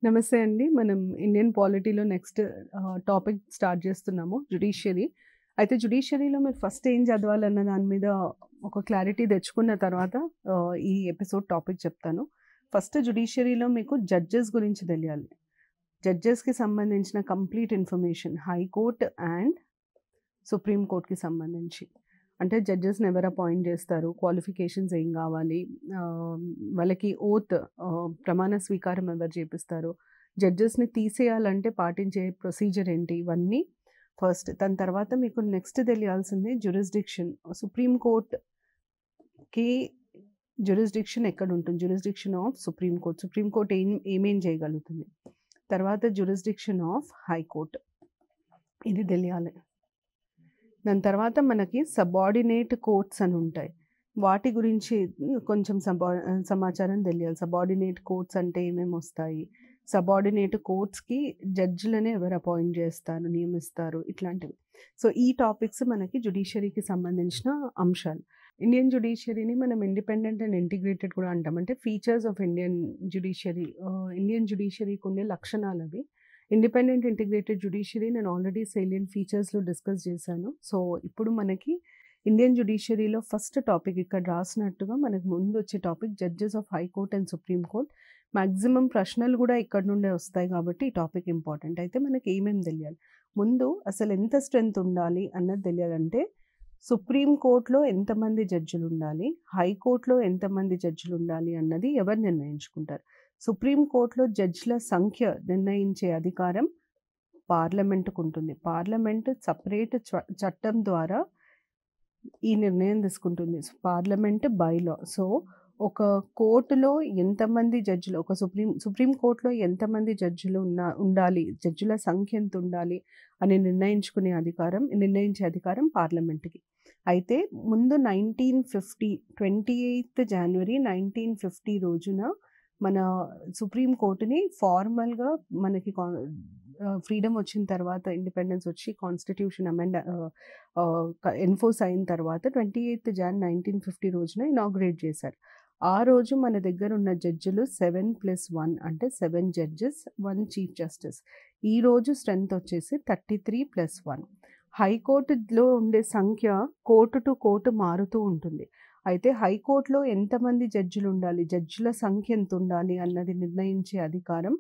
నమస్తే అండి. మనం ఇండియన్ పాలిటీలో నెక్స్ట్ టాపిక్ స్టార్ట్ చేస్తున్నాము. జ్యుడిషియరీ. అయితే జ్యుడిషియరీలో మీరు ఫస్ట్ ఏం చదవాలన్న దాని మీద ఒక క్లారిటీ తెచ్చుకున్న తర్వాత ఈ ఎపిసోడ్ టాపిక్ చెప్తాను. ఫస్ట్ జ్యుడిషియరీలో మీకు జడ్జెస్ గురించి తెలియాలి. జడ్జెస్‌కి సంబంధించిన complete information high court and supreme కోర్ట్‌కి సంబంధించి. అంటే జడ్జెస్‌ని ఎవరు అపాయింట్ చేస్తారు? క్వాలిఫికేషన్స్ ఏం కావాలి? వాళ్ళకి ఓత్ ప్రమాణ స్వీకారం ఎవరు చేపిస్తారు? జడ్జెస్‌ని తీసేయాలంటే పాటించే ప్రొసీజర్ ఏంటి? ఇవన్నీ ఫస్ట్. దాని తర్వాత మీకు నెక్స్ట్ తెలియాల్సింది జ్యూరిస్డిక్షన్. సుప్రీం కోర్ట్‌కి జ్యూరిస్డిక్షన్ ఎక్కడుంటుంది? Jurisdiction of supreme court. Supreme court ఏమేం చేయగలుగుతుంది? తర్వాత జ్యూరిస్డిక్షన్ ఆఫ్ హైకోర్ట్. ఇది తెలియాలి. దాని తర్వాత మనకి సబార్డినేట్ కోర్ట్స్ అని ఉంటాయి. వాటి గురించి కొంచెం సమాచారం తెలియాలి. సబార్డినేట్ కోర్ట్స్ అంటే ఏమేమి వస్తాయి? సబార్డినేట్ కోర్ట్స్‌కి జడ్జిలని ఎవరు అపాయింట్ చేస్తారు, నియమిస్తారు, ఇట్లాంటివి. సో, ఈ టాపిక్స్ మనకి జ్యుడిషియరీకి సంబంధించిన అంశాలు. ఇండియన్ జ్యుడిషియరీని మనం ఇండిపెండెంట్ అండ్ ఇంటిగ్రేటెడ్ కూడా అంటాం. అంటే ఫీచర్స్ ఆఫ్ ఇండియన్ జ్యుడిషియరీకి ఉండే లక్షణాలు అవి. ఇండిపెండెంట్ ఇంటిగ్రేటెడ్ జ్యుడిషియరీ నేను ఆల్రెడీ సేలియంట్ ఫీచర్స్లో డిస్కస్ చేశాను. సో ఇప్పుడు మనకి ఇండియన్ జ్యుడిషియరీలో ఫస్ట్ టాపిక్ ఇక్కడ రాసినట్టుగా మనకు ముందు వచ్చే topic judges of high court and supreme court. Maximum ప్రశ్నలు కూడా ఇక్కడ నుండే వస్తాయి కాబట్టి ఈ టాపిక్ ఇంపార్టెంట్. అయితే మనకి ఏమేమి తెలియాలి? ముందు అసలు ఎంత స్ట్రెంత్ ఉండాలి అన్నది తెలియాలంటే సుప్రీం కోర్టులో ఎంతమంది జడ్జిలు ఉండాలి, హైకోర్టులో ఎంతమంది జడ్జిలు ఉండాలి అన్నది ఎవరు నిర్ణయించుకుంటారు? సుప్రీం కోర్టులో జడ్జిల సంఖ్య నిర్ణయించే అధికారం పార్లమెంటుకు ఉంటుంది. పార్లమెంటు సపరేట్ చట్టం ద్వారా ఈ నిర్ణయం తీసుకుంటుంది. Parliament bylaw. సో ఒక కోర్టులో ఎంతమంది జడ్జిలు, ఒక సుప్రీం కోర్టులో ఎంతమంది జడ్జిలు ఉండాలి, జడ్జిల సంఖ్య ఎంత ఉండాలి అని నిర్ణయించే అధికారం పార్లమెంట్కి. అయితే ముందు 28th జనవరి 1950 రోజున మన సుప్రీం కోర్టుని ఫార్మల్గా మనకి ఫ్రీడమ్ వచ్చిన తర్వాత, ఇండిపెండెన్స్ వచ్చి కాన్స్టిట్యూషన్ ఎన్ఫోర్స్ అయిన తర్వాత 28th January 1950 రోజున ఇనాగ్రేట్ చేశారు. ఆ రోజు మన దగ్గర ఉన్న జడ్జిలు 7+1 అంటే 7 జడ్జెస్, 1 చీఫ్ జస్టిస్. ఈ రోజు స్ట్రెంత్ వచ్చేసి 33+1. హైకోర్టులో ఉండే సంఖ్య కోర్టు టు కోర్టు మారుతూ ఉంటుంది. అయితే హైకోర్టులో ఎంతమంది జడ్జిలు ఉండాలి, జడ్జిల సంఖ్య ఎంత ఉండాలి అన్నది నిర్ణయించే అధికారం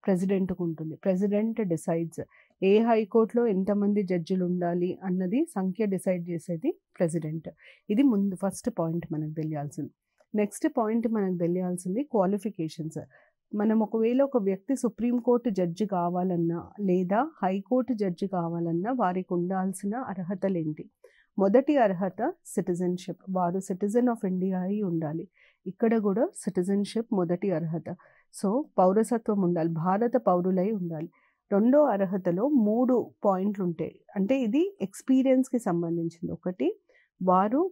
ప్రెసిడెంట్కు ఉంటుంది. ప్రెసిడెంట్ డిసైడ్స్ ఏ హైకోర్టులో ఎంతమంది జడ్జిలు ఉండాలి అన్నది సంఖ్య డిసైడ్ చేసేది ప్రెసిడెంట్. ఇది ముందు ఫస్ట్ పాయింట్ మనకు తెలియాల్సింది. నెక్స్ట్ పాయింట్ మనకు తెలియాల్సింది క్వాలిఫికేషన్స్. మనం ఒకవేళ ఒక వ్యక్తి సుప్రీంకోర్టు జడ్జి కావాలన్నా లేదా హైకోర్టు జడ్జి కావాలన్నా వారికి ఉండాల్సిన అర్హతలు ఏంటి? మొదటి అర్హత సిటిజన్షిప్. వారు సిటిజన్ ఆఫ్ ఇండియా అయి ఉండాలి. ఇక్కడ కూడా సిటిజన్షిప్ మొదటి అర్హత. సో పౌరసత్వం ఉండాలి, భారత పౌరులై ఉండాలి. రెండో అర్హతలో 3 పాయింట్లు ఉంటాయి. అంటే ఇది ఎక్స్పీరియన్స్కి సంబంధించింది. ఒకటి, వారు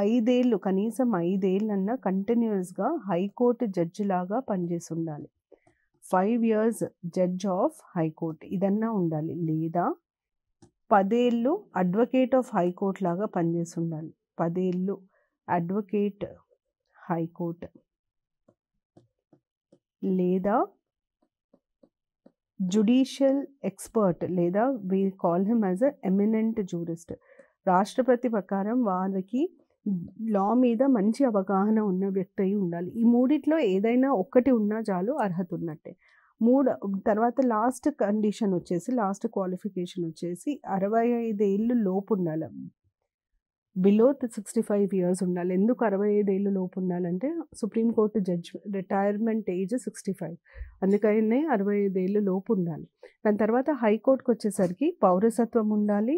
5 ఏళ్ళు, కనీసం 5 ఏళ్ళన్నా కంటిన్యూస్గా హైకోర్టు జడ్జి లాగా పనిచేసి ఉండాలి. 5 years జడ్జ్ ఆఫ్ హైకోర్ట్ ఇదన్నా ఉండాలి. లేదా 10 ఏళ్ళు అడ్వకేట్ ఆఫ్ హైకోర్ట్ లాగా పనిచేసి ఉండాలి. 10 ఏళ్ళు అడ్వకేట్ హైకోర్ట్, లేదా జ్యుడిషియల్ ఎక్స్పర్ట్, లేదా we call him as a eminent jurist. రాష్ట్రపతి ప్రకారం వారికి లా మీద మంచి అవగాహన ఉన్న వ్యక్తి అయి ఉండాలి. ఈ మూడిట్లో ఏదైనా ఒకటి ఉన్నా చాలు, అర్హత ఉన్నట్టే. తర్వాత లాస్ట్ కండిషన్ వచ్చేసి, లాస్ట్ క్వాలిఫికేషన్ వచ్చేసి 65 ఏళ్ళు లోపు ఉండాలి. బిలో 65 years ఉండాలి. ఎందుకు 65 ఏళ్ళు లోపు ఉండాలంటే సుప్రీంకోర్టు జడ్జ్ రిటైర్మెంట్ ఏజ్ 65, అందుకనే 65 ఏళ్ళు లోపు ఉండాలి. దాని తర్వాత హైకోర్టుకు వచ్చేసరికి పౌరసత్వం ఉండాలి.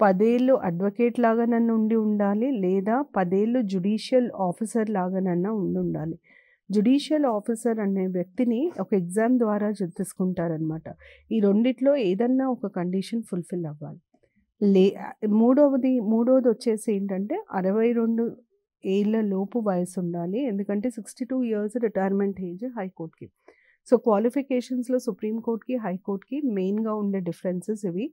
10 ఏళ్ళు అడ్వకేట్ లాగానన్నా ఉండాలి, లేదా 10 ఏళ్ళు జ్యుడిషియల్ ఆఫీసర్ లాగానన్నా ఉండాలి. జ్యుడిషియల్ ఆఫీసర్ అనే వ్యక్తిని ఒక ఎగ్జామ్ ద్వారా తీసుకుంటారనమాట. ఈ రెండిట్లో ఏదన్నా ఒక కండిషన్ ఫుల్ఫిల్ అవ్వాలి. మూడోది వచ్చేసి ఏంటంటే 62 ఏళ్ళ లోపు వయసు ఉండాలి. ఎందుకంటే 62 years రిటైర్మెంట్ ఏజ్ హైకోర్టుకి. సో క్వాలిఫికేషన్స్లో సుప్రీంకోర్టుకి హైకోర్టుకి మెయిన్గా ఉండే డిఫరెన్సెస్ ఇవి.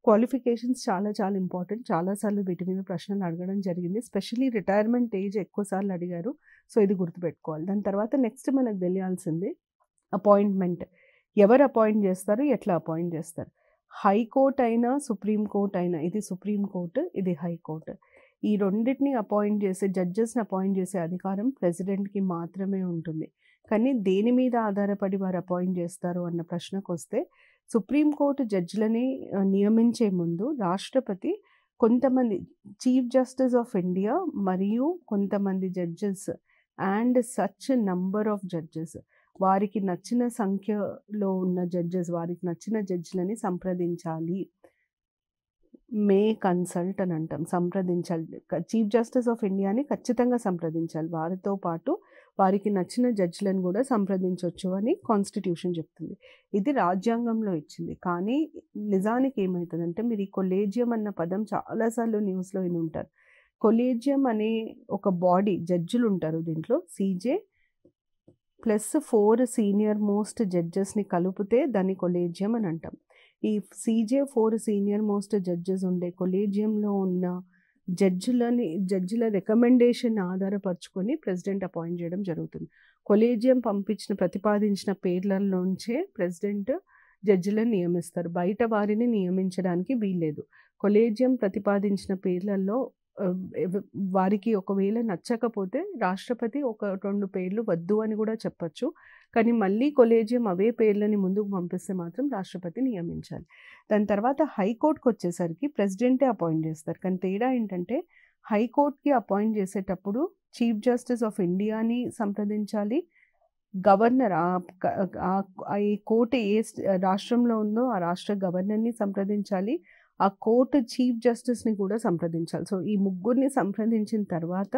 క్వాలిఫికేషన్స్ చాలా చాలా ఇంపార్టెంట్. చాలా సార్లు వీటి మీద ప్రశ్నలు అడగడం జరిగింది. స్పెషల్లీ రిటైర్మెంట్ ఏజ్ ఎక్కువ సార్లు అడిగారు. సో, ఇది గుర్తుపెట్టుకోవాలి. దాని తర్వాత నెక్స్ట్ మనకు తెలియాల్సింది అపాయింట్మెంట్. ఎవరు అపాయింట్ చేస్తారు? ఎట్లా అపాయింట్ చేస్తారు? హైకోర్ట్ అయినా, సుప్రీం కోర్ట్ అయినా, ఇది సుప్రీం కోర్ట్, ఇది హైకోర్ట్. ఈ రెండిటిని అపాయింట్ చేసే జడ్జెస్‌ని అపాయింట్ చేసే అధికారం ప్రెసిడెంట్‌కి మాత్రమే ఉంటుంది. కానీ దేని మీద ఆధారపడి వారు అపాయింట్ చేస్తారు అన్న ప్రశ్నకొస్తే సుప్రీం కోర్టు జడ్జిలని నియమించే ముందు రాష్ట్రపతి కొంతమంది చీఫ్ జస్టిస్ ఆఫ్ ఇండియా మరియు కొంతమంది judges and such number of judges, వారికి నచ్చిన సంఖ్యలో ఉన్న జడ్జెస్, వారికి నచ్చిన జడ్జిలని సంప్రదించాలి. మే కన్సల్ట్ అని అంటాం. సంప్రదించాలి. చీఫ్ జస్టిస్ ఆఫ్ ఇండియాని ఖచ్చితంగా సంప్రదించాలి. వారితో పాటు వారికి నచ్చిన జడ్జిలను కూడా సంప్రదించవచ్చు అని కాన్స్టిట్యూషన్ చెప్తుంది. ఇది రాజ్యాంగంలో ఇచ్చింది. కానీ నిజానికి ఏమవుతుందంటే, మీరు ఈ కొలేజియం అన్న పదం చాలాసార్లు న్యూస్లో విని ఉంటారు. కొలేజియం అనే ఒక బాడీ, జడ్జిలు ఉంటారు దీంట్లో, సీజే ప్లస్ 4 సీనియర్ మోస్ట్ జడ్జెస్ని కలిపితే దాన్ని కొలేజియం అని అంటాం. ఈ సీజే 4 సీనియర్ మోస్ట్ జడ్జెస్ ఉండే కొలేజియంలో ఉన్న జడ్జిల రికమెండేషన్ ఆధారపరుచుకొని ప్రెసిడెంట్ అపాయింట్ చేయడం జరుగుతుంది. కొలేజియం ప్రతిపాదించిన పేర్లలోంచే ప్రెసిడెంట్ జడ్జిలను నియమిస్తారు. బయట వారిని నియమించడానికి వీల్లేదు. కొలేజియం ప్రతిపాదించిన పేర్లలో వారికి ఒకవేళ నచ్చకపోతే రాష్ట్రపతి ఒక 2 పేర్లు వద్దు అని కూడా చెప్పచ్చు. కానీ మళ్ళీ కొలేజియం అవే పేర్లని ముందుకు పంపిస్తే మాత్రం రాష్ట్రపతి నియమించాలి. దాని తర్వాత హైకోర్టుకి వచ్చేసరికి ప్రెసిడెంటే అపాయింట్ చేస్తారు. కానీ తేడా ఏంటంటే, హైకోర్టుకి అపాయింట్ చేసేటప్పుడు చీఫ్ జస్టిస్ ఆఫ్ ఇండియాని సంప్రదించాలి. గవర్నర్ ఈ కోర్టు ఏ రాష్ట్రంలో ఉందో ఆ రాష్ట్ర గవర్నర్ని సంప్రదించాలి. ఆ కోర్టు చీఫ్ జస్టిస్ని కూడా సంప్రదించాలి. సో, ఈ ముగ్గురిని సంప్రదించిన తర్వాత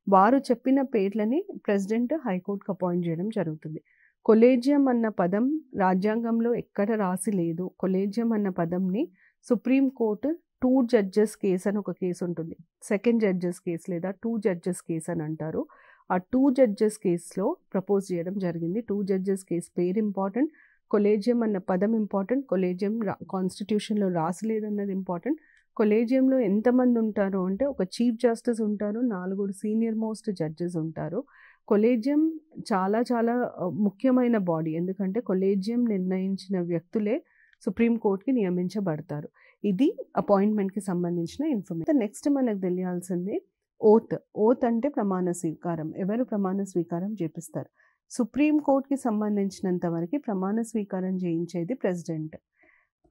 వారు చెప్పిన పేర్లని ప్రెసిడెంట్ హైకోర్టుకి అపాయింట్ చేయడం జరుగుతుంది. కొలేజియం అన్న పదం రాజ్యాంగంలో ఎక్కడ రాసి లేదు. కొలేజియం అన్న పదంని సుప్రీంకోర్టు 2 జడ్జెస్ కేసు అని ఒక కేసు ఉంటుంది. సెకండ్ జడ్జెస్ కేసు లేదా 2 జడ్జెస్ కేసు అని అంటారు. ఆ 2 జడ్జెస్ కేసులో ప్రపోజ్ చేయడం జరిగింది. 2 జడ్జెస్ కేసు పేరు ఇంపార్టెంట్, కొలేజియం అన్న పదం ఇంపార్టెంట్, కొలేజియం కాన్స్టిట్యూషన్లో రాసలేదన్నది ఇంపార్టెంట్. కొలేజియంలో ఎంతమంది ఉంటారు అంటే, ఒక చీఫ్ జస్టిస్ ఉంటారు, 4 సీనియర్ మోస్ట్ జడ్జెస్ ఉంటారు. కొలేజియం చాలా చాలా ముఖ్యమైన బాడీ. ఎందుకంటే కొలేజియం నిర్ణయించిన వ్యక్తులే సుప్రీంకోర్టుకి నియమించబడతారు. ఇది అపాయింట్మెంట్కి సంబంధించిన ఇన్ఫర్మేషన్. నెక్స్ట్ మనకు తెలియాల్సింది ఓత్ అంటే ప్రమాణ స్వీకారం. ఎవరు ప్రమాణ స్వీకారం చేపిస్తారు? సుప్రీంకోర్టుకి సంబంధించినంత వరకు ప్రమాణ స్వీకారం చేయించేది ప్రెసిడెంట్.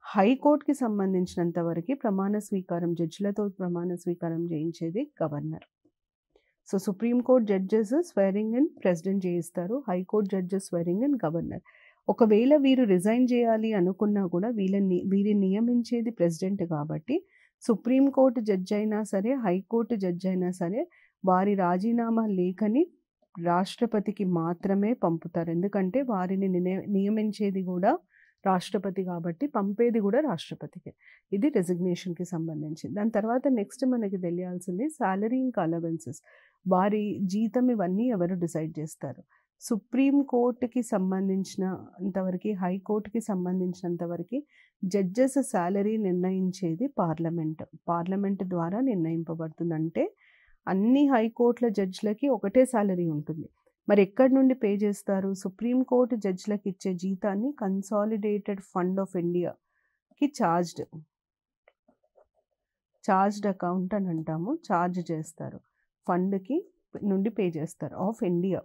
హైకోర్టుకి సంబంధించినంత వరకు ప్రమాణ స్వీకారం, జడ్జిలతో ప్రమాణ స్వీకారం చేయించేది governor. So, supreme court judges swearing in president చేయిస్తారు. High court judges swearing in governor. ఒకవేళ వీరు రిజైన్ చేయాలి అనుకున్నా కూడా వీరిని నియమించేది ప్రెసిడెంట్ కాబట్టి సుప్రీంకోర్టు జడ్జి అయినా సరే, హైకోర్టు జడ్జి అయినా సరే వారి రాజీనామా లేఖని రాష్ట్రపతికి మాత్రమే పంపుతారు. ఎందుకంటే వారిని నియమించేది కూడా రాష్ట్రపతి కాబట్టి పంపేది కూడా రాష్ట్రపతికి. ఇది రెసిగ్నేషన్కి సంబంధించి. దాని తర్వాత నెక్స్ట్ మనకి తెలియాల్సింది సాలరీ ఇంకా అలవెన్సెస్. వారి జీతం ఇవన్నీ ఎవరు డిసైడ్ చేస్తారు? సుప్రీంకోర్టుకి సంబంధించినంతవరకు, హైకోర్టుకి సంబంధించినంతవరకు జడ్జెస్ సాలరీ నిర్ణయించేది పార్లమెంట్ ద్వారా నిర్ణయింపబడుతుంది. అంటే అన్ని హైకోర్టుల జడ్జిలకి ఒకటే సాలరీ ఉంటుంది. మరి ఎక్కడి నుండి పే చేస్తారు? సుప్రీంకోర్టు జడ్జిలకు ఇచ్చే జీతాన్ని కన్సాలిడేటెడ్ ఫండ్ ఆఫ్ ఇండియాకి చార్జ్డ్ అకౌంట్ అని అంటాము. చార్జ్ చేస్తారు. ఫండ్కి నుండి పే చేస్తారు. Of India,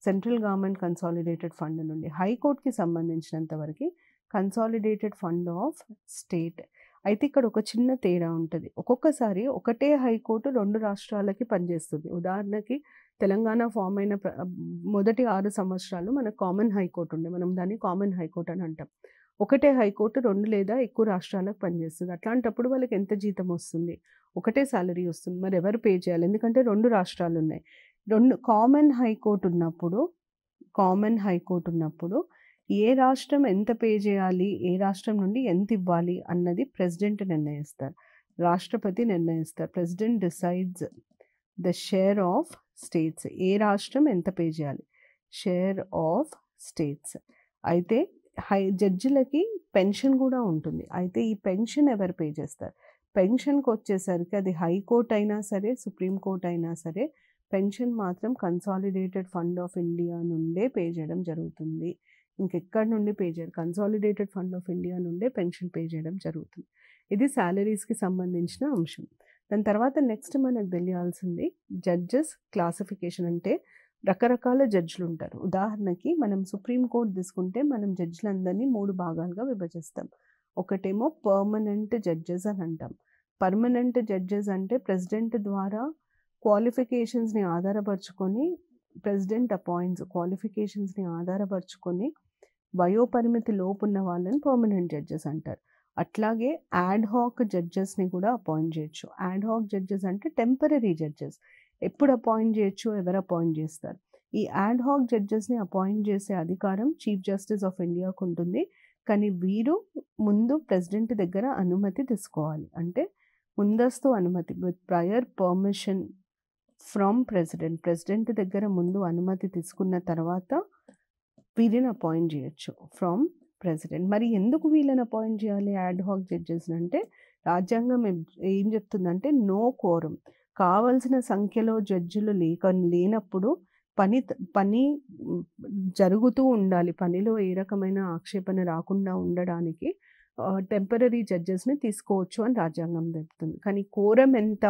central government consolidated fund నుండి. హైకోర్టుకి సంబంధించినంత వరకు కన్సాలిడేటెడ్ ఫండ్ ఆఫ్ స్టేట్. అయితే ఇక్కడ ఒక చిన్న తేడా ఉంటుంది. ఒక్కొక్కసారి ఒకటే హైకోర్టు 2 రాష్ట్రాలకి పనిచేస్తుంది. ఉదాహరణకి తెలంగాణ ఫామ్ అయిన మొదటి 6 సంవత్సరాలు మనకు కామన్ హైకోర్టు ఉండే, మనం దాన్ని కామన్ హైకోర్టు అని అంటాం. ఒకటే హైకోర్టు 2 లేదా ఎక్కువ రాష్ట్రాలకు పనిచేస్తుంది. అట్లాంటప్పుడు వాళ్ళకి ఎంత జీతం వస్తుంది? ఒకటే సాలరీ వస్తుంది. మరి ఎవరు పే చేయాలి? ఎందుకంటే 2 రాష్ట్రాలు ఉన్నాయి. కామన్ హైకోర్టు ఉన్నప్పుడు ఏ రాష్ట్రం ఎంత పే చేయాలి, ఏ రాష్ట్రం నుండి ఎంత ఇవ్వాలి అన్నది ప్రెసిడెంట్ నిర్ణయిస్తారు, రాష్ట్రపతి నిర్ణయిస్తారు. President decides the share of states. ఏ రాష్ట్రం ఎంత పే చేయాలి, షేర్ ఆఫ్ స్టేట్స్. అయితే జడ్జిలకి పెన్షన్ కూడా ఉంటుంది. అయితే ఈ పెన్షన్ ఎవరు పే చేస్తారు? పెన్షన్‌కొచ్చేసరికి అది హైకోర్ట్ అయినా సరే, సుప్రీం కోర్ట్ అయినా సరే, పెన్షన్ మాత్రం కన్సాలిడేటెడ్ ఫండ్ ఆఫ్ ఇండియా నుండే పే చేయడం జరుగుతుంది. ఇంకెక్కడి నుండి పే చేయరు. కన్సాలిడేటెడ్ ఫండ్ ఆఫ్ ఇండియా నుండే పెన్షన్ పే చేయడం జరుగుతుంది. ఇది సాలరీస్‌కి సంబంధించిన అంశం. దాని తర్వాత నెక్స్ట్ మనకు తెలియాల్సింది జడ్జెస్ క్లాసిఫికేషన్. అంటే రకరకాల జడ్జిలుంటారు. ఉదాహరణకి మనం సుప్రీం కోర్ట్ తీసుకుంటే మనం జడ్జిలందరినీ 3 భాగాలుగా విభజిస్తాం. ఒకటేమో పర్మనెంట్ జడ్జెస్ అని అంటాం. పర్మనెంట్ జడ్జెస్ అంటే ప్రెసిడెంట్ ద్వారా క్వాలిఫికేషన్స్‌ని ఆధారపరుచుకొని ప్రెసిడెంట్ అపాయింట్స్. క్వాలిఫికేషన్స్‌ని ఆధారపరుచుకొని వయోపరిమితి లోపున్న వాళ్ళని పర్మనెంట్ జడ్జెస్ అంటారు. అట్లాగే యాడ్ హాక్ జడ్జెస్‌ని కూడా అపాయింట్ చేయొచ్చు. యాడ్ హాక్ జడ్జెస్ అంటే టెంపరరీ జడ్జెస్. ఎప్పుడు అపాయింట్ చేయొచ్చు? ఎవరు అపాయింట్ చేస్తారు? ఈ యాడ్ హాక్ జడ్జెస్‌ని అపాయింట్ చేసే అధికారం చీఫ్ జస్టిస్ ఆఫ్ ఇండియాకు ఉంటుంది. కానీ వీరు ముందు ప్రెసిడెంట్ దగ్గర అనుమతి తీసుకోవాలి. అంటే ముందస్తు అనుమతి with prior permission from president. President దగ్గర ముందు అనుమతి తీసుకున్న తర్వాత వీరిని అపాయింట్ చేయొచ్చు ఫ్రమ్ ప్రెసిడెంట్. మరి ఎందుకు వీళ్ళని అపాయింట్ చేయాలి యాడ్ హాక్ జడ్జెస్‌ని అంటే రాజ్యాంగం ఏం చెప్తుందంటే నో కోరం. కావాల్సిన సంఖ్యలో జడ్జిలు లేనప్పుడు పని జరుగుతూ ఉండాలి. పనిలో ఏ రకమైన ఆక్షేపణ రాకుండా ఉండడానికి టెంపరరీ జడ్జెస్‌ని తీసుకోవచ్చు అని రాజ్యాంగం చెప్తుంది. కానీ కోరం ఎంత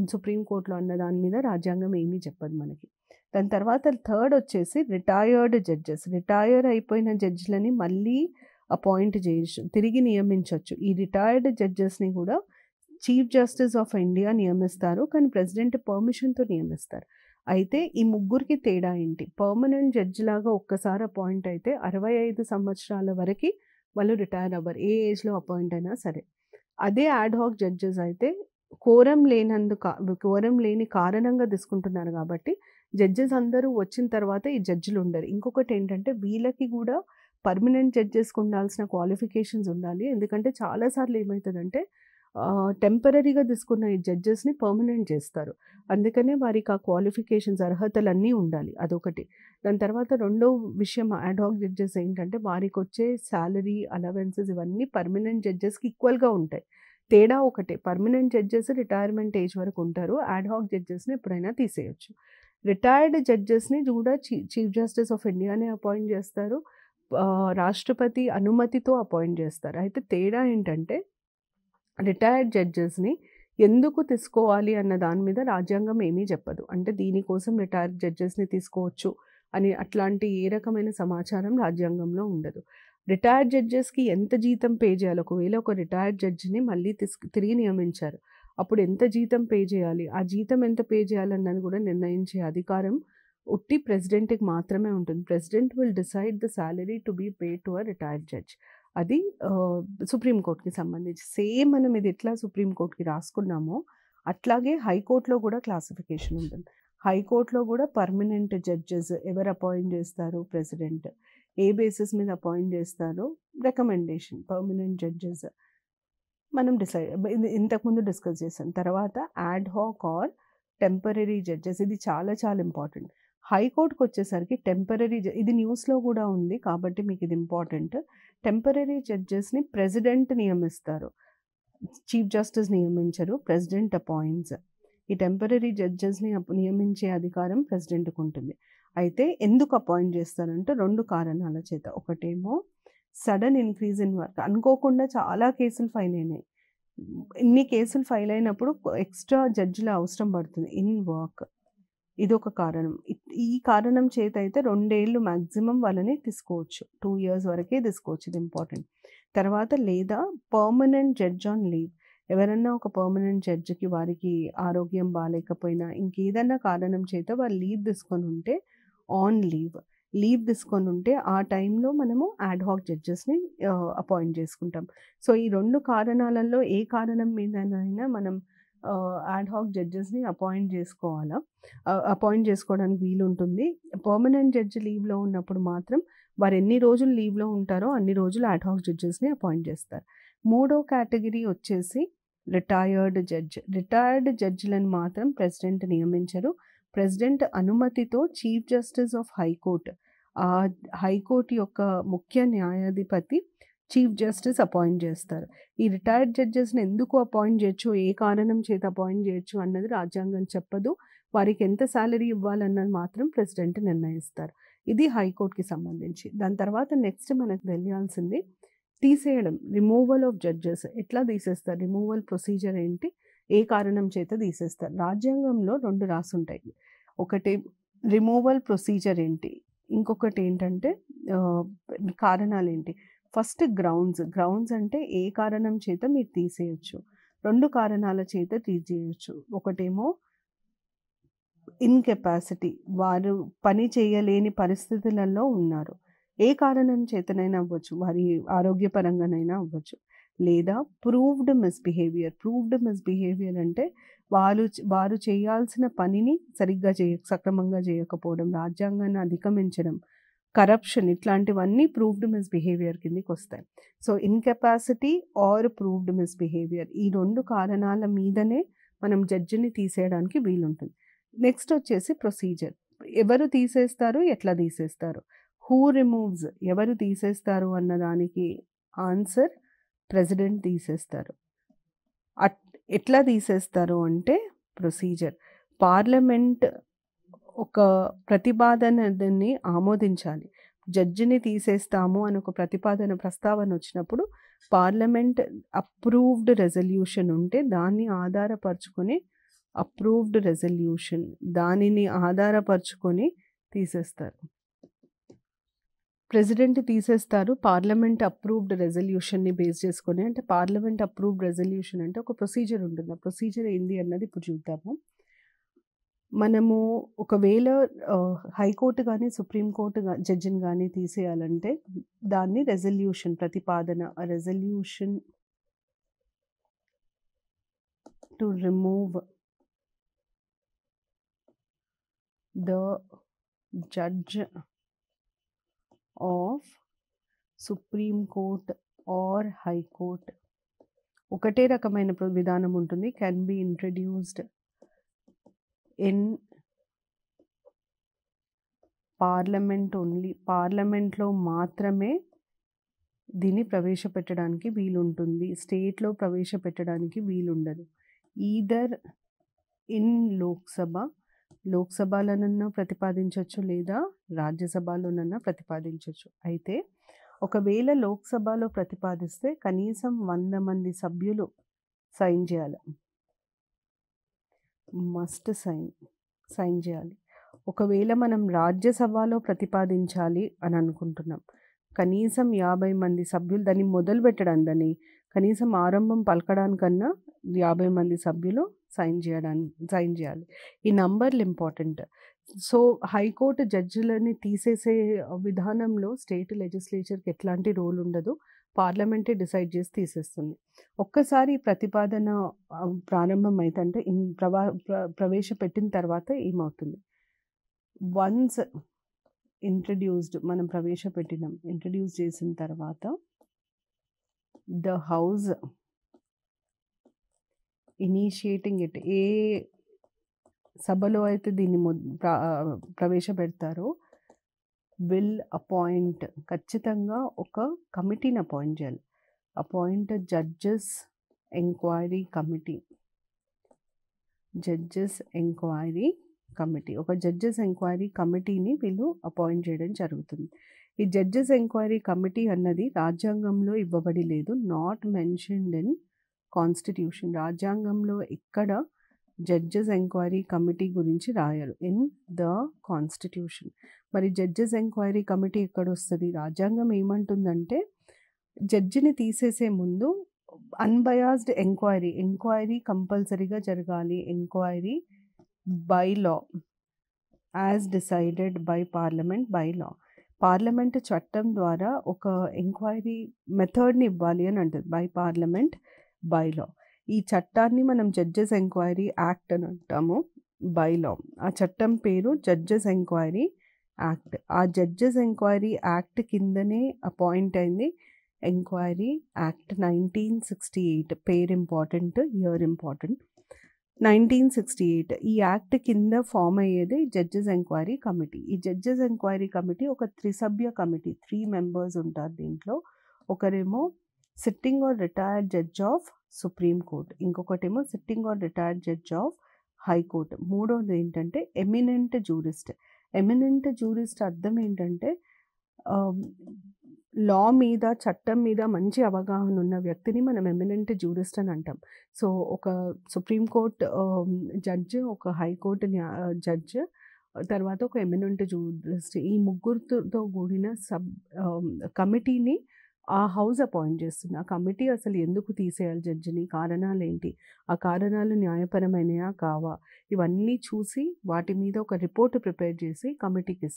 సుప్రీం కోర్ట్‌లో అన్న దాని మీద రాజ్యాంగం ఏమీ చెప్పదు మనకి. దాని తర్వాత థర్డ్ వచ్చేసి రిటైర్డ్ జడ్జెస్. రిటైర్ అయిపోయిన జడ్జిలని మళ్ళీ అపాయింట్ చేయొచ్చు, తిరిగి నియమించవచ్చు. ఈ రిటైర్డ్ జడ్జెస్‌ని కూడా చీఫ్ జస్టిస్ ఆఫ్ ఇండియా నియమిస్తారు. కానీ ప్రెసిడెంట్ పర్మిషన్‌తో నియమిస్తారు. అయితే ఈ ముగ్గురికి తేడా ఏంటి? పర్మనెంట్ జడ్జి లాగా ఒక్కసారి అపాయింట్ అయితే 65 సంవత్సరాల వరకు వాళ్ళు రిటైర్ అవ్వరు. ఏ ఏజ్‌లో అపాయింట్ అయినా సరే. అదే యాడ్ హాక్ జడ్జెస్ అయితే కోరం లేని కారణంగా తీసుకుంటున్నారు కాబట్టి జడ్జెస్ అందరూ వచ్చిన తర్వాత ఈ జడ్జిలు ఉండరు. ఇంకొకటి ఏంటంటే వీళ్ళకి కూడా పర్మనెంట్ జడ్జెస్‌కి ఉండాల్సిన క్వాలిఫికేషన్స్ ఉండాలి. ఎందుకంటే చాలాసార్లు ఏమవుతుందంటే టెంపరరీగా తీసుకున్న ఈ జడ్జెస్‌ని పర్మనెంట్ చేస్తారు. అందుకనే వారికి ఆ క్వాలిఫికేషన్స్ అర్హతలన్నీ ఉండాలి. అదొకటి. దాని తర్వాత రెండో విషయం యాడ్ హాక్ జడ్జెస్ ఏంటంటే వారికొచ్చే సాలరీ, అలవెన్సెస్ ఇవన్నీ పర్మనెంట్ జడ్జెస్‌కి ఈక్వల్‌గా ఉంటాయి. తేడా ఒకటే. పర్మనెంట్ జడ్జెస్ రిటైర్మెంట్ ఏజ్ వరకు ఉంటారు. యాడ్ హాక్ జడ్జెస్‌ని ఎప్పుడైనా తీసేయొచ్చు. రిటైర్డ్ జడ్జెస్‌ని కూడా చీఫ్ జస్టిస్ ఆఫ్ ఇండియానే అపాయింట్ చేస్తారు. రాష్ట్రపతి అనుమతితో అపాయింట్ చేస్తారు. అయితే తేడా ఏంటంటే రిటైర్డ్ జడ్జెస్‌ని ఎందుకు తీసుకోవాలి అన్న దాని మీద రాజ్యాంగం ఏమీ చెప్పదు. అంటే దీనికోసం రిటైర్డ్ జడ్జెస్‌ని తీసుకోవచ్చు అని అట్లాంటి ఏ రకమైన సమాచారం రాజ్యాంగంలో ఉండదు. రిటైర్డ్ జడ్జెస్‌కి ఎంత జీతం పే చేయాలి? ఒకవేళ ఒక రిటైర్డ్ జడ్జిని మళ్ళీ తిరిగి నియమించారు. అప్పుడు ఎంత జీతం పే చేయాలి? ఆ జీతం ఎంత పే చేయాలన్నది కూడా నిర్ణయించే అధికారం ఉట్టి ప్రెసిడెంట్‌కి మాత్రమే ఉంటుంది. President will decide the salary to be paid to a retired judge. అది సుప్రీం కోర్ట్‌కి సంబంధించి. సేమ్ మనం ఇది ఎట్లా సుప్రీం కోర్ట్‌కి రాసుకున్నామో అట్లాగే హైకోర్ట్‌లో కూడా క్లాసిఫికేషన్ ఉంటుంది. హైకోర్ట్‌లో కూడా పర్మనెంట్ జడ్జెస్ ఎవరు అపాయింట్ చేస్తారు? ప్రెసిడెంట్. ఏ బేసిస్ మీద అపాయింట్ చేస్తారో రికమెండేషన్. పర్మనెంట్ జడ్జెస్ మనం ఇంతకుముందు డిస్కస్ చేసాం. తర్వాత ad hoc or temporary judges. ఇది చాలా చాలా ఇంపార్టెంట్. హైకోర్ట్‌కి వచ్చేసరికి టెంపరరీ ఇది న్యూస్‌లో కూడా ఉంది కాబట్టి మీకు ఇది ఇంపార్టెంట్. టెంపరరీ జడ్జెస్‌ని ప్రెసిడెంట్ నియమిస్తారు. చీఫ్ జస్టిస్ నియమించరు. President appoints. ఈ టెంపరరీ జడ్జెస్‌ని నియమించే అధికారం ప్రెసిడెంట్‌కి ఉంటుంది. అయితే ఎందుకు అపాయింట్ చేస్తారంటే 2 కారణాల చేత. ఒకటేమో సడన్ ఇంక్రీజ్ ఇన్ వర్క్. అనుకోకుండా చాలా కేసులు ఫైల్ అయినాయి. ఇన్ని కేసులు ఫైల్ అయినప్పుడు ఎక్స్ట్రా జడ్జిల అవసరం పడుతుంది ఇన్ వర్క్. ఇదొక కారణం. ఈ కారణం చేత అయితే 2 ఏళ్ళు మ్యాక్సిమం వాళ్ళని తీసుకోవచ్చు. 2 ఇయర్స్ వరకే తీసుకోవచ్చు. ఇది ఇంపార్టెంట్. తర్వాత లేదా పర్మనెంట్ జడ్జ్ ఆన్ లీవ్. ఎవరన్నా ఒక పర్మనెంట్ జడ్జికి వారికి ఆరోగ్యం బాలేకపోయినా ఇంకేదన్నా కారణం చేత వాళ్ళు లీవ్ తీసుకొని ఉంటే ఆన్ లీవ్ తీసుకొని ఉంటే ఆ టైంలో మనము యాడ్ హాక్ జడ్జెస్‌ని అపాయింట్ చేసుకుంటాం. సో ఈ 2 కారణాలలో ఏ కారణం మీదనైనా మనం యాడ్ హాక్ జడ్జెస్‌ని అపాయింట్ చేసుకోవడానికి వీలుంటుంది. పర్మనెంట్ జడ్జి లీవ్‌లో ఉన్నప్పుడు మాత్రం వారు ఎన్ని రోజులు లీవ్‌లో ఉంటారో అన్ని రోజులు యాడ్ హాక్ జడ్జెస్‌ని అపాయింట్ చేస్తారు. మూడో కేటగిరీ వచ్చేసి రిటైర్డ్ జడ్జ్. రిటైర్డ్ జడ్జిలను మాత్రం ప్రెసిడెంట్ నియమించరు. ప్రెసిడెంట్ అనుమతితో chief justice of high court high court యొక్క ముఖ్య న్యాయాధిపతి చీఫ్ జస్టిస్ అపాయింట్ చేస్తారు. ఈ రిటైర్డ్ జడ్జెస్ని ఎందుకు అపాయింట్ చేయొచ్చు, ఏ కారణం చేత అపాయింట్ చేయొచ్చు అన్నది రాజ్యాంగం చెప్పదు. వారికి ఎంత శాలరీ ఇవ్వాలన్నది మాత్రం ప్రెసిడెంట్ నిర్ణయిస్తారు. ఇది హైకోర్టుకి సంబంధించి. దాని తర్వాత నెక్స్ట్ మనకు తెలియాల్సింది తీసేయడం, రిమూవల్ ఆఫ్ జడ్జెస్. ఎట్లా తీసేస్తారు, రిమూవల్ ప్రొసీజర్ ఏంటి, ఏ కారణం చేత తీసేస్తారు. రాజ్యాంగంలో 2 రాసుంటాయి. ఒకటి రిమూవల్ ప్రొసీజర్ ఏంటి, ఇంకొకటి ఏంటంటే కారణాలు ఏంటి. ఫస్ట్ గ్రౌండ్స్ అంటే ఏ కారణం చేత మీరు తీసేయచ్చు. 2 కారణాల చేత తీసేయచ్చు. ఒకటేమో ఇన్కెపాసిటీ, వారు పని చేయలేని పరిస్థితులలో ఉన్నారు. ఏ కారణం చేతనైనా అవ్వచ్చు, వారి ఆరోగ్యపరంగానైనా అవ్వచ్చు. లేదా ప్రూవ్డ్ మిస్బిహేవియర్ అంటే వారు చేయాల్సిన పనిని సక్రమంగా చేయకపోవడం, రాజ్యాంగాన్ని అధిగమించడం, కరప్షన్, ఇట్లాంటివన్నీ ప్రూవ్డ్ మిస్బిహేవియర్ కిందకి వస్తాయి. So incapacity or proved misbehaviour, ఈ 2 కారణాల మీదనే మనం జడ్జిని తీసేయడానికి వీలుంటుంది. నెక్స్ట్ వచ్చేసి ప్రొసీజర్. ఎవరు తీసేస్తారు, ఎట్లా తీసేస్తారు. హూ రిమూవ్స్, ఎవరు తీసేస్తారు అన్నదానికి ఆన్సర్ ప్రెసిడెంట్ తీసేస్తారు. ఎట్లా తీసేస్తారు అంటే ప్రొసీజర్. పార్లమెంట్ ఒక ప్రతిపాదనని ఆమోదించాలి. జడ్జిని తీసేస్తాము అని ఒక ప్రస్తావన వచ్చినప్పుడు పార్లమెంట్ అప్రూవ్డ్ రెజల్యూషన్ ఉంటే దాన్ని ఆధారపరుచుకొని దానిని ఆధారపరుచుకొని తీసేస్తారు. ప్రెసిడెంట్ తీసేస్తారు పార్లమెంట్ అప్రూవ్డ్ రెజల్యూషన్ని బేస్ చేసుకొని. అంటే పార్లమెంట్ అప్రూవ్డ్ రెజల్యూషన్ అంటే ఒక ప్రొసీజర్ ఉంటుంది. ఆ ప్రొసీజర్ ఏంది అన్నది ఇప్పుడు చూద్దాము. మనము ఒకవేళ హైకోర్టు కానీ సుప్రీంకోర్టు జడ్జిని కానీ తీసేయాలంటే దాన్ని resolution to remove the judge of supreme court or హైకోర్ట్. ఒకటే రకమైన విధానం ఉంటుంది. Can be introduced in parliament only. పార్లమెంట్లో మాత్రమే దీన్ని ప్రవేశపెట్టడానికి వీలుంటుంది. స్టేట్లో ప్రవేశపెట్టడానికి వీలుండదు. ఈదర్ ఇన్ లోక్సభలోనన్నా ప్రతిపాదించవచ్చు, లేదా రాజ్యసభలోనన్నా ప్రతిపాదించవచ్చు. అయితే ఒకవేళ లోక్సభలో ప్రతిపాదిస్తే కనీసం 100 మంది సభ్యులు సైన్ చేయాలి, సైన్ చేయాలి. ఒకవేళ మనం రాజ్యసభలో ప్రతిపాదించాలి అని అనుకుంటున్నాం, కనీసం 50 మంది సభ్యులు దాన్ని మొదలుపెట్టడం, కనీసం ఆరంభం పలకడానికన్నా 50 మంది సభ్యులు సైన్ చేయాలి. ఈ నంబర్లు ఇంపార్టెంట్. సో హైకోర్టు జడ్జిలని తీసేసే విధానంలో స్టేట్ లెజిస్లేచర్కి ఎట్లాంటి రోల్ ఉండదు. పార్లమెంటే డిసైడ్ చేసి తీసేస్తుంది. ఒక్కసారి ప్రతిపాదన ప్రారంభం అయితే అంటే ప్రవేశపెట్టిన తర్వాత ఏమవుతుంది, వన్స్ మనం ఇంట్రడ్యూస్ చేసిన తర్వాత ద హౌస్ ఇనిషియేటింగ్ ఇట్, ఏ సభలో అయితే దీన్ని ప్రవేశపెడతారో విల్ అపాయింట్, ఖచ్చితంగా ఒక కమిటీని అపాయింట్ చేయాలి. Appoint judges enquiry committee. ఒక జడ్జెస్ ఎంక్వైరీ కమిటీని వీళ్ళు అపాయింట్ చేయడం జరుగుతుంది. ఈ జడ్జెస్ ఎంక్వైరీ కమిటీ అన్నది రాజ్యాంగంలో ఇవ్వబడి లేదు. Not mentioned in constitution. రాజ్యాంగంలో ఎక్కడ జడ్జెస్ ఎంక్వైరీ కమిటీ గురించి రాయరు ఇన్ ద కాన్స్టిట్యూషన్. మరి జడ్జెస్ ఎంక్వైరీ కమిటీ ఎక్కడ వస్తుంది? రాజ్యాంగం ఏమంటుందంటే జడ్జిని తీసేసే ముందు అన్బయాస్డ్ ఎంక్వైరీ కంపల్సరీగా జరగాలి. Enquiry by law as decided by parliament by law. Parliament చట్టం ద్వారా ఒక ఎంక్వైరీ మెథడ్ని ఇవ్వాలి అని అంటుంది బై పార్లమెంట్ బై లా. ఈ చట్టాన్ని మనం జడ్జెస్ ఎంక్వైరీ యాక్ట్ అని అంటాము, బై లా. ఆ చట్టం పేరు జడ్జెస్ ఎంక్వైరీ యాక్ట్. ఆ జడ్జెస్ ఎంక్వైరీ యాక్ట్ కిందనే అపాయింట్ అయింది ఎంక్వైరీ యాక్ట్ 1968. పేరు ఇంపార్టెంట్, ఇయర్ ఇంపార్టెంట్. 1968 ఈ యాక్ట్ కింద ఫామ్ అయ్యేది జడ్జెస్ ఎంక్వైరీ కమిటీ. ఈ జడ్జెస్ ఎంక్వైరీ కమిటీ ఒక త్రిసభ్య కమిటీ, 3 మెంబర్స్ ఉంటారు దీంట్లో. ఒకరేమో sitting or retired judge of supreme court, ఇంకొకటేమో sitting or retired judge of high court, మూడోది ఏంటంటే ఎమినెంట్ జూరిస్ట్. ఎమినెంట్ జూరిస్ట్ అర్థం ఏంటంటే లా మీద, చట్టం మీద మంచి అవగాహన ఉన్న వ్యక్తిని మనం ఎమినెంట్ జూరిస్ట్ అని అంటాం. సో ఒక సుప్రీంకోర్టు జడ్జ్, ఒక హైకోర్టు జడ్జ్, తర్వాత ఒక ఎమినెంట్ జూరిస్ట్, ఈ ముగ్గురితో కూడిన కమిటీని ఆ హౌస్ అపాయింట్ చేస్తుంది. ఆ కమిటీ అసలు ఎందుకు తీసేయాలి జడ్జిని, కారణాలు ఏంటి, ఆ కారణాలు న్యాయపరమైనయా కావా, ఇవన్నీ చూసి వాటి మీద ఒక రిపోర్ట్ ప్రిపేర్ చేసి కమిటీకి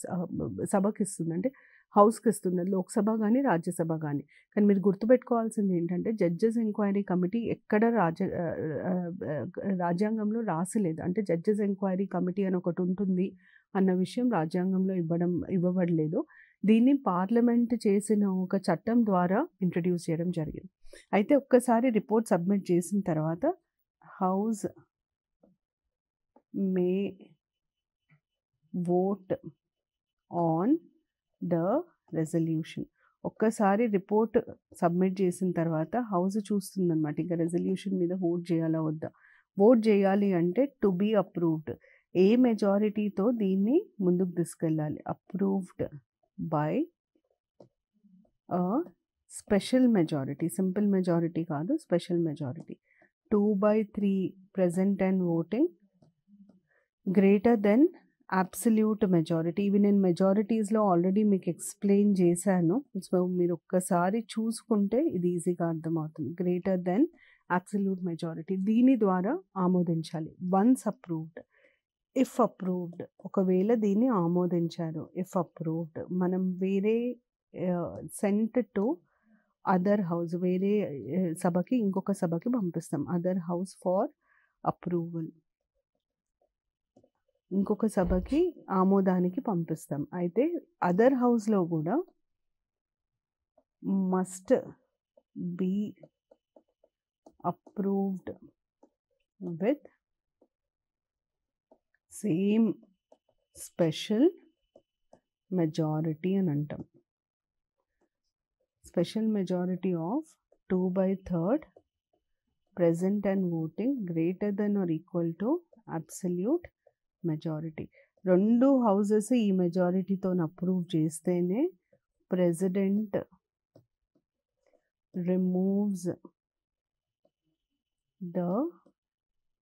సభకి ఇస్తుంది, అంటే హౌస్కి ఇస్తుంది. లోక్సభ కానీ రాజ్యసభ కానీ. కానీ మీరు గుర్తుపెట్టుకోవాల్సింది ఏంటంటే జడ్జెస్ ఎంక్వైరీ కమిటీ ఎక్కడ రాజ్యాంగంలో రాసలేదు. అంటే జడ్జెస్ ఎంక్వైరీ కమిటీ అని ఒకటి ఉంటుంది అన్న విషయం రాజ్యాంగంలో ఇవ్వబడలేదు. దీన్ని పార్లమెంట్ చేసిన ఒక చట్టం ద్వారా ఇంట్రడ్యూస్ చేయడం జరిగింది. అయితే ఒక్కసారి రిపోర్ట్ సబ్మిట్ చేసిన తర్వాత house May vote on the resolution. ఒక్కసారి రిపోర్ట్ సబ్మిట్ చేసిన తర్వాత హౌస్ చూస్తుందన్నమాట ఇంకా రెజల్యూషన్ మీద ఓట్ చేయాలా వద్దా. ఓట్ చేయాలి అంటే టు బీ అప్రూవ్డ్, ఏ మెజారిటీతో దీన్ని ముందుకు తీసుకెళ్ళాలి. Approved by special majority, simple majority కాదు, special majority. 2/3 present and voting, greater than absolute majority. ఇవి నేను మెజారిటీస్లో ఆల్రెడీ మీకు ఎక్స్ప్లెయిన్ చేశాను. సో మీరు ఒక్కసారి చూసుకుంటే ఇది ఈజీగా అర్థమవుతుంది. గ్రేటర్ దెన్ అబ్సల్యూట్ మెజారిటీ, దీని ద్వారా ఆమోదించాలి. వన్స్ అప్రూవ్డ్, ఇఫ్ అప్రూవ్డ్, ఒకవేళ దీన్ని ఆమోదించారు, ఇఫ్ అప్రూవ్డ్ మనం వేరే సెంట్ టు అదర్ హౌస్, వేరే సభకి, ఇంకొక సభకి పంపిస్తాం. అదర్ హౌస్ ఫార్ అప్రూవల్, ఇంకొక సభకి ఆమోదానికి పంపిస్తాం. అయితే అదర్ హౌస్లో కూడా must be approved with same special majority అని అంటాం. Special majority of 2/3 present and voting greater than or equal to absolute majority. 2 houses ఈ మెజారిటీతో అప్రూవ్ చేస్తేనే president removes the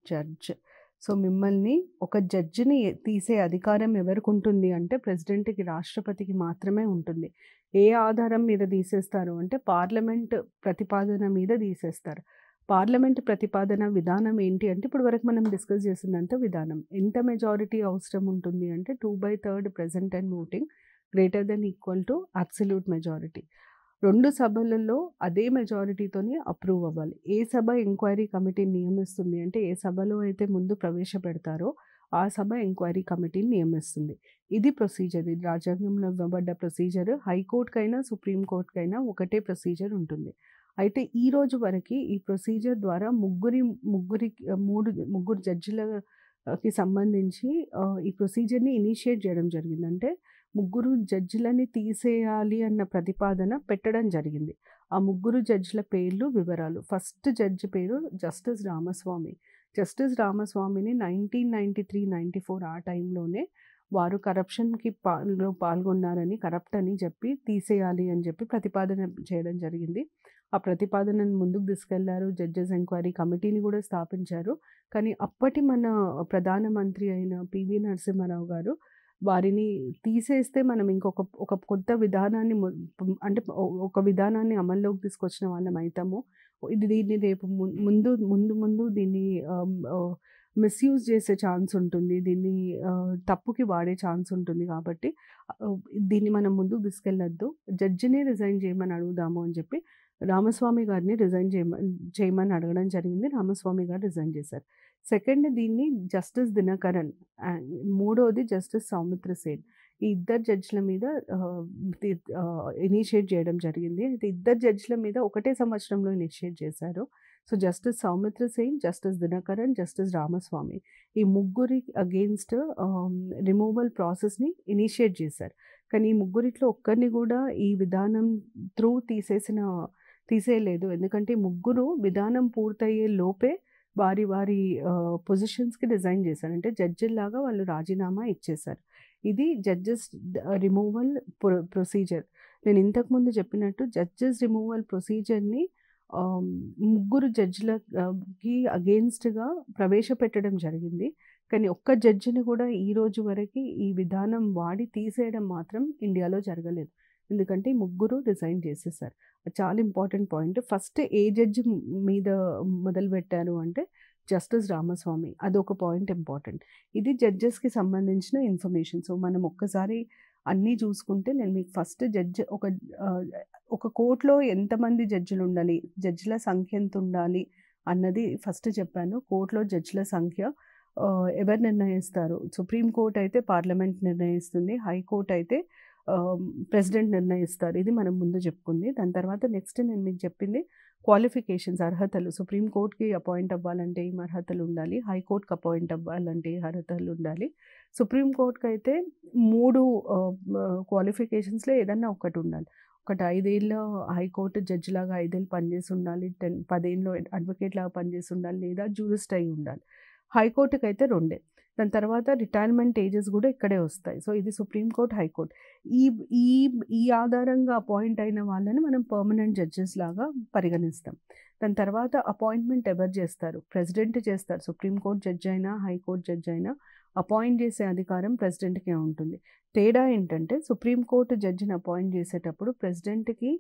judge. So మిమ్మల్ని, ఒక జడ్జిని తీసే అధికారం ఎవరికి ఉంటుంది అంటే ప్రెసిడెంట్కి, రాష్ట్రపతికి మాత్రమే ఉంటుంది. ఏ ఆధారం మీద తీసేస్తారు అంటే పార్లమెంట్ ప్రతిపాదన మీద తీసేస్తారు. పార్లమెంట్ ప్రతిపాదన విధానం ఏంటి అంటే ఇప్పుడు వరకు మనం డిస్కస్ చేసిందంత విధానం. ఎంత మెజారిటీ అవసరం ఉంటుంది అంటే 2/3 present and voting greater than equal to absolute majority. 2 సభలలో అదే మెజారిటీతోనే అప్రూవ్ అవ్వాలి. ఏ సభ ఎంక్వైరీ కమిటీని నియమిస్తుంది అంటే ఏ సభలో అయితే ముందు ప్రవేశపెడతారో ఆ సభ ఎంక్వైరీ కమిటీని నియమిస్తుంది. ఇది ప్రొసీజర్, ఇది రాజ్యాంగంలో ఇవ్వబడ్డ ప్రొసీజర్. హైకోర్టుకైనా సుప్రీంకోర్టుకైనా ఒకటే ప్రొసీజర్ ఉంటుంది. అయితే ఈ రోజు వరకు ఈ ప్రొసీజర్ ద్వారా ముగ్గురు జడ్జిలకి సంబంధించి ఈ ప్రొసీజర్ని ఇనిషియేట్ చేయడం జరిగింది. అంటే ముగ్గురు జడ్జిలని తీసేయాలి అన్న ప్రతిపాదన పెట్టడం జరిగింది. ఆ ముగ్గురు జడ్జిల పేర్లు, వివరాలు. ఫస్ట్ జడ్జి పేరు జస్టిస్ రామస్వామి. జస్టిస్ రామస్వామిని 1993-94 ఆ టైంలోనే వారు కరప్షన్కి పాల్గొన్నారని, కరప్ట్ అని చెప్పి తీసేయాలి అని చెప్పి ప్రతిపాదన చేయడం జరిగింది. ఆ ప్రతిపాదనను ముందుకు తీసుకెళ్లారు. జడ్జెస్ ఎంక్వైరీ కమిటీని కూడా స్థాపించారు. కానీ అప్పటి మన ప్రధానమంత్రి అయిన పివి నరసింహారావు గారు వారిని తీసేస్తే మనం ఒక కొత్త విధానాన్ని, అంటే ఒక విధానాన్ని అమల్లోకి తీసుకొచ్చిన వాళ్ళం అవుతాము, దీన్ని రేపు ముందు దీన్ని మిస్యూజ్ చేసే ఛాన్స్ ఉంటుంది, దీన్ని తప్పుకి వాడే ఛాన్స్ ఉంటుంది. కాబట్టి దీన్ని మనం ముందుకు తీసుకెళ్ళొద్దు, జడ్జినే రిజైన్ చేయమని అడుగుదాము అని చెప్పి రామస్వామి గారిని రిజైన్ చేయమని అడగడం జరిగింది. రామస్వామి గారు రిజైన్ చేశారు. సెకండ్ దీన్ని జస్టిస్ దినకరన్, మూడోది జస్టిస్ సౌమిత్ర సేన్, ఈ ఇద్దరు జడ్జిల మీద ఇనిషియేట్ చేయడం జరిగింది. అయితే ఇద్దరు జడ్జిల మీద ఒకటే సంవత్సరంలో ఇనిషియేట్ చేశారు. So justice Soumitra Sen, justice Dinakaran, justice Ramaswamy ఈ ముగ్గురి అగెయిన్స్ట్ రిమూవల్ ప్రాసెస్ని ఇనిషియేట్ చేశారు. కానీ ఈ ముగ్గురిట్లో ఒక్కరిని కూడా ఈ విధానం త్రూ తీసేయలేదు. ఎందుకంటే ముగ్గురు విధానం పూర్తయ్యే లోపే వారి వారి పొజిషన్స్కి రిజైన్ చేశారు. అంటే జడ్జిల్లాగా వాళ్ళు రాజీనామా ఇచ్చేశారు. ఇది జడ్జెస్ రిమూవల్ ప్రొసీజర్. నేను ఇంతకుముందు చెప్పినట్టు జడ్జెస్ రిమూవల్ ప్రొసీజర్ని ముగ్గురు జడ్జిలకి అగెయిన్స్ట్గా ప్రవేశపెట్టడం జరిగింది. కానీ ఒక్క జడ్జిని కూడా ఈ రోజు వరకు ఈ విధానం వాడి తీసేయడం మాత్రం ఇండియాలో జరగలేదు. ఎందుకంటే ముగ్గురు రిజైన్ చేసేసారు. చాలా ఇంపార్టెంట్ పాయింట్. ఫస్ట్ ఏ జడ్జి మీద మొదలుపెట్టారు అంటే జస్టిస్ రామస్వామి. అదొక పాయింట్ ఇంపార్టెంట్. ఇది జడ్జెస్కి సంబంధించిన ఇన్ఫర్మేషన్. సో మనం ఒక్కసారి అన్నీ చూసుకుంటే నేను మీకు ఫస్ట్ జడ్జి ఒక కోర్టులో ఎంతమంది జడ్జిలు ఉండాలి, జడ్జిల సంఖ్య ఎంత ఉండాలి అన్నది ఫస్ట్ చెప్పాను. కోర్టులో జడ్జిల సంఖ్య ఎవరు నిర్ణయిస్తారు? సుప్రీంకోర్టు అయితే పార్లమెంట్ నిర్ణయిస్తుంది, హైకోర్టు అయితే ప్రెసిడెంట్ నిర్ణయిస్తారు. ఇది మనం ముందు చెప్పుకుంది. దాని తర్వాత నెక్స్ట్ నేను మీకు చెప్పింది క్వాలిఫికేషన్స్, అర్హతలు. సుప్రీంకోర్టుకి అపాయింట్ అవ్వాలంటే ఏం అర్హతలు ఉండాలి, హైకోర్టుకి అపాయింట్ అవ్వాలంటే ఏ అర్హతలు ఉండాలి. సుప్రీంకోర్టుకి అయితే 3 క్వాలిఫికేషన్స్లో ఏదన్నా ఒకటి ఉండాలి. ఒకటి 5 ఏళ్ళ హైకోర్టు జడ్జిలాగా 5 ఏళ్ళు పనిచేసి ఉండాలి, 10 ఏళ్ళు అడ్వకేట్ లాగా పనిచేసి ఉండాలి, లేదా జూరిస్ట్ అయి ఉండాలి. హైకోర్టుకి అయితే 2. దాని తర్వాత రిటైర్మెంట్ ఏజెస్ కూడా ఇక్కడే వస్తాయి. సో ఇది సుప్రీంకోర్టు, హైకోర్టు. ఈ ఈ ఈ ఆధారంగా అపాయింట్ అయిన వాళ్ళని మనం పర్మనెంట్ జడ్జెస్ లాగా పరిగణిస్తాం. దాని తర్వాత అపాయింట్మెంట్ ఎవరు చేస్తారు? ప్రెసిడెంట్ చేస్తారు. సుప్రీంకోర్టు జడ్జి అయినా, హైకోర్టు జడ్జి అయినా అపాయింట్ చేసే అధికారం ప్రెసిడెంట్కే ఉంటుంది. తేడా ఏంటంటే సుప్రీంకోర్టు జడ్జిని అపాయింట్ చేసేటప్పుడు ప్రెసిడెంట్కి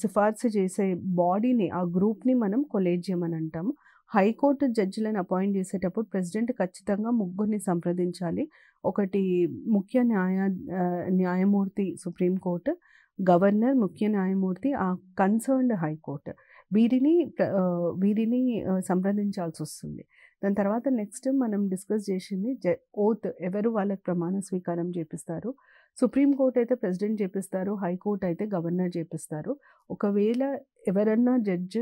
సిఫార్సు చేసే బాడీని, ఆ గ్రూప్ని మనం కొలేజియం అని అంటాము. హైకోర్టు జడ్జిలను అపాయింట్ చేసేటప్పుడు ప్రెసిడెంట్ ఖచ్చితంగా ముగ్గురిని సంప్రదించాలి. ఒకటి ముఖ్య న్యాయమూర్తి సుప్రీంకోర్టు, గవర్నర్, ముఖ్య న్యాయమూర్తి, ఆ కన్సర్న్డ్ హైకోర్టు, వీరిని సంప్రదించాల్సి వస్తుంది. దాని తర్వాత నెక్స్ట్ మనం డిస్కస్ చేసింది ఓత్. ఎవరు వాళ్ళకి ప్రమాణ స్వీకారం చేపిస్తారు? సుప్రీంకోర్టు అయితే ప్రెసిడెంట్ చేపిస్తారు, హైకోర్టు అయితే గవర్నర్ చేపిస్తారు. ఒకవేళ ఎవరన్నా జడ్జి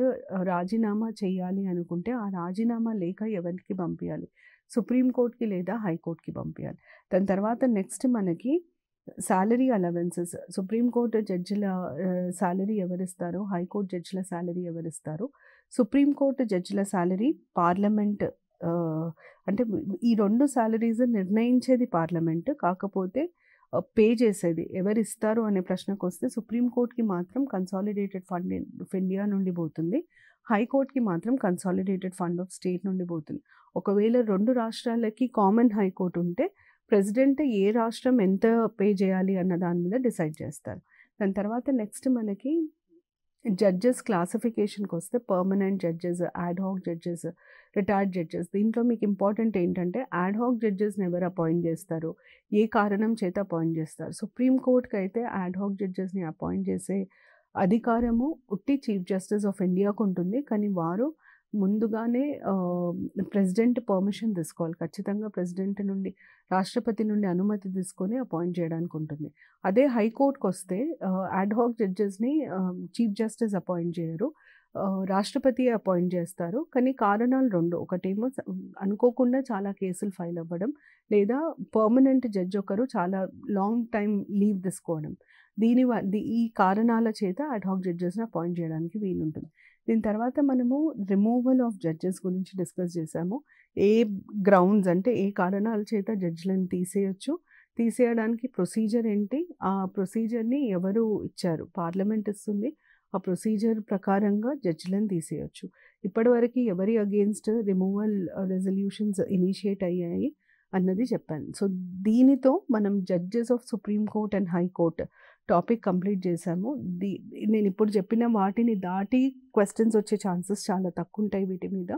రాజీనామా చేయాలి అనుకుంటే ఆ రాజీనామా లేఖ ఎవరికి పంపించాలి? సుప్రీంకోర్టుకి లేదా హైకోర్టుకి పంపించాలి. దాని తర్వాత నెక్స్ట్ మనకి సాలరీ అలవెన్సెస్. సుప్రీంకోర్టు జడ్జిల సాలరీ ఎవరిస్తారు, హైకోర్టు జడ్జిల సాలరీ ఎవరిస్తారు? సుప్రీంకోర్టు జడ్జిల సాలరీ పార్లమెంట్, అంటే ఈ 2 సాలరీస్ నిర్ణయించేది పార్లమెంట్. కాకపోతే పే చేసేది ఎవరిస్తారు అనే ప్రశ్నకు వస్తే సుప్రీంకోర్టుకి మాత్రం కన్సాలిడేటెడ్ ఫండ్ ఆఫ్ ఇండియా నుండి పోతుంది, హైకోర్టుకి మాత్రం కన్సాలిడేటెడ్ ఫండ్ ఆఫ్ స్టేట్ నుండి పోతుంది. ఒకవేళ 2 రాష్ట్రాలకి కామన్ హైకోర్టు ఉంటే ప్రెసిడెంట్ ఏ రాష్ట్రం ఎంత పే చేయాలి అన్న దాని మీద డిసైడ్ చేస్తారు. దాని తర్వాత నెక్స్ట్ మనకి జడ్జెస్ క్లాసిఫికేషన్కి వస్తే permanent judges, యాడ్హాక్ judges, retired judges. దీంట్లో మీకు ఇంపార్టెంట్ ఏంటంటే యాడ్హాక్ జడ్జెస్ని ఎవరు అపాయింట్ చేస్తారు, ఏ కారణం చేత అపాయింట్ చేస్తారు? సుప్రీంకోర్టుకి అయితే యాడ్హాక్ జడ్జెస్ని అపాయింట్ చేసే అధికారము ఉట్టి చీఫ్ జస్టిస్ ఆఫ్ ఇండియాకు ఉంటుంది. కానీ వారు ముందుగానే ప్రెసిడెంట్ పర్మిషన్ తీసుకోవాలి. ఖచ్చితంగా ప్రెసిడెంట్ నుండి, రాష్ట్రపతి నుండి అనుమతి తీసుకొని అపాయింట్ చేయడానికి ఉంటుంది. అదే హైకోర్టుకి వస్తే యాడ్హాక్ జడ్జెస్ని చీఫ్ జస్టిస్ అపాయింట్ చేయరు, రాష్ట్రపతి అపాయింట్ చేస్తారు. కానీ కారణాలు 2. ఒకటేమో అనుకోకుండా చాలా కేసులు ఫైల్ అవ్వడం, లేదా పర్మనెంట్ జడ్జి ఒకరు చాలా లాంగ్ టైం లీవ్ తీసుకోవడం. ఈ కారణాల చేత యాడ్హాక్ జడ్జెస్ని అపాయింట్ చేయడానికి వీలుంటుంది. దీని తర్వాత మనము రిమూవల్ ఆఫ్ జడ్జెస్ గురించి డిస్కస్ చేసాము. ఏ గ్రౌండ్స్, అంటే ఏ కారణాల చేత జడ్జిలను తీసేయడానికి ప్రొసీజర్ ఏంటి, ఆ ప్రొసీజర్ని ఎవరు ఇచ్చారు? పార్లమెంట్ ఇస్తుంది. ఆ ప్రొసీజర్ ప్రకారంగా జడ్జిలను తీసేయచ్చు. ఇప్పటివరకు ఎవరి అగేన్స్ట్ రిమూవల్ రెజల్యూషన్స్ ఇనిషియేట్ అయ్యాయి అన్నది చెప్పాను. సో దీనితో మనం judges of supreme court and high court topic complete చేశాము. నేను ఇప్పుడు చెప్పిన వాటిని దాటి క్వశ్చన్స్ వచ్చే ఛాన్సెస్ చాలా తక్కువ ఉంటాయి వీటి మీద.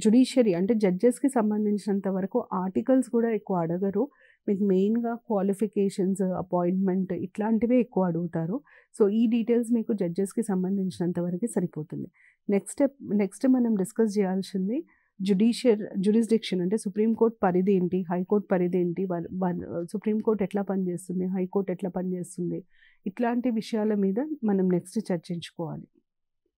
జుడిషియరీ అంటే జడ్జెస్కి సంబంధించినంత వరకు ఆర్టికల్స్ కూడా ఎక్కువ అడగరు. మీకు మెయిన్గా క్వాలిఫికేషన్స్, అపాయింట్మెంట్ ఇట్లాంటివే ఎక్కువ అడుగుతారు. సో ఈ డీటెయిల్స్ మీకు జడ్జెస్కి సంబంధించినంత వరకు సరిపోతుంది. నెక్స్ట్ మనం డిస్కస్ చేయాల్సింది జ్యుడిస్డిక్షన్, అంటే సుప్రీంకోర్టు పరిధి ఏంటి, హైకోర్టు పరిధి ఏంటి, సుప్రీంకోర్టు ఎట్లా పనిచేస్తుంది, హైకోర్టు ఎట్లా పనిచేస్తుంది, ఇట్లాంటి విషయాల మీద మనం నెక్స్ట్ చర్చించుకోవాలి.